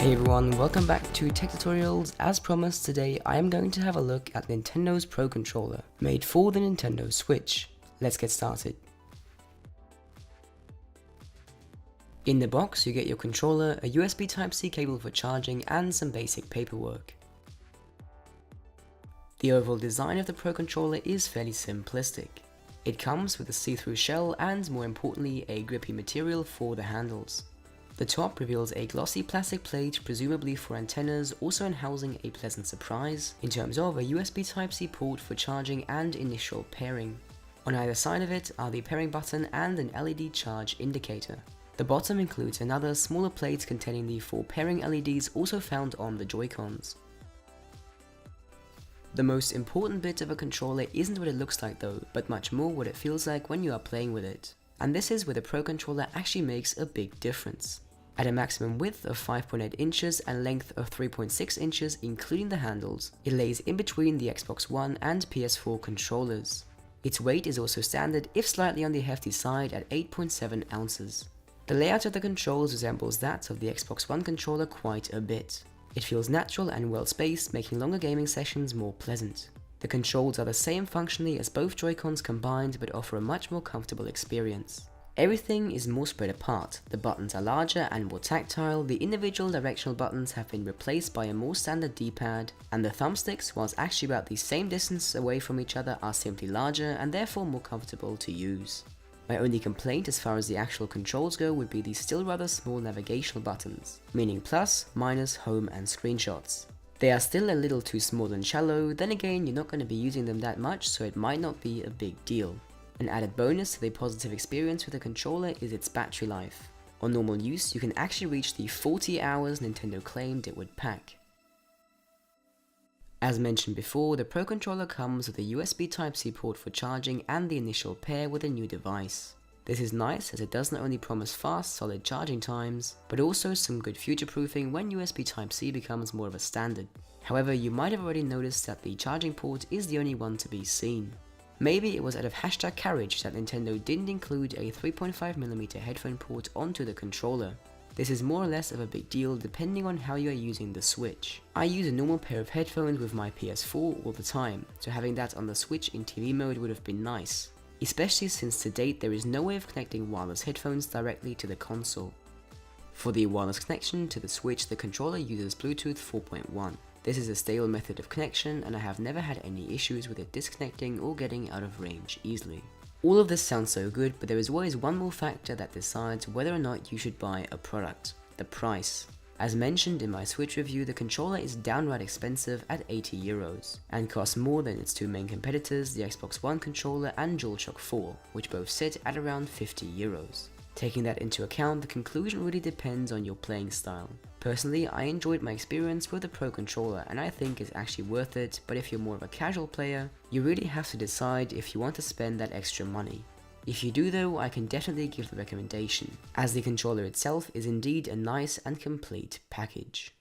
Hey everyone, welcome back to TechTutorials. As promised, today I am going to have a look at Nintendo's Pro Controller, made for the Nintendo Switch. Let's get started. In the box you get your controller, a USB Type-C cable for charging, and some basic paperwork. The overall design of the Pro Controller is fairly simplistic. It comes with a see-through shell and, more importantly, a grippy material for the handles. The top reveals a glossy plastic plate, presumably for antennas, also housing a pleasant surprise in terms of a USB Type-C port for charging and initial pairing. On either side of it are the pairing button and an LED charge indicator. The bottom includes another smaller plate containing the 4 pairing LEDs also found on the Joy-Cons. The most important bit of a controller isn't what it looks like though, but much more what it feels like when you are playing with it. And this is where the Pro Controller actually makes a big difference. At a maximum width of 5.8 inches and length of 3.6 inches including the handles, it lays in between the Xbox One and PS4 controllers. Its weight is also standard, if slightly on the hefty side, at 8.7 ounces. The layout of the controls resembles that of the Xbox One controller quite a bit. It feels natural and well spaced, making longer gaming sessions more pleasant. The controls are the same functionally as both Joy-Cons combined, but offer a much more comfortable experience. Everything is more spread apart, the buttons are larger and more tactile, the individual directional buttons have been replaced by a more standard D-pad, and the thumbsticks, whilst actually about the same distance away from each other, are simply larger and therefore more comfortable to use. My only complaint as far as the actual controls go would be the still rather small navigational buttons, meaning plus, minus, home and screenshots. They are still a little too small and shallow, then again you're not going to be using them that much, so it might not be a big deal. An added bonus to the positive experience with the controller is its battery life. On normal use, you can actually reach the 40 hours Nintendo claimed it would pack. As mentioned before, the Pro Controller comes with a USB Type-C port for charging and the initial pair with a new device. This is nice as it does not only promise fast, solid charging times, but also some good future-proofing when USB Type-C becomes more of a standard. However, you might have already noticed that the charging port is the only one to be seen. Maybe it was out of #carriage that Nintendo didn't include a 3.5mm headphone port onto the controller. This is more or less of a big deal depending on how you are using the Switch. I use a normal pair of headphones with my PS4 all the time, so having that on the Switch in TV mode would have been nice. Especially since to date there is no way of connecting wireless headphones directly to the console. For the wireless connection to the Switch, the controller uses Bluetooth 4.1. This is a stable method of connection and I have never had any issues with it disconnecting or getting out of range easily. All of this sounds so good, but there is always one more factor that decides whether or not you should buy a product: the price. As mentioned in my Switch review, the controller is downright expensive at €80 and costs more than its two main competitors, the Xbox One controller and DualShock 4, which both sit at around €50. Taking that into account, the conclusion really depends on your playing style. Personally, I enjoyed my experience with the Pro Controller and I think it's actually worth it, but if you're more of a casual player, you really have to decide if you want to spend that extra money. If you do though, I can definitely give the recommendation, as the controller itself is indeed a nice and complete package.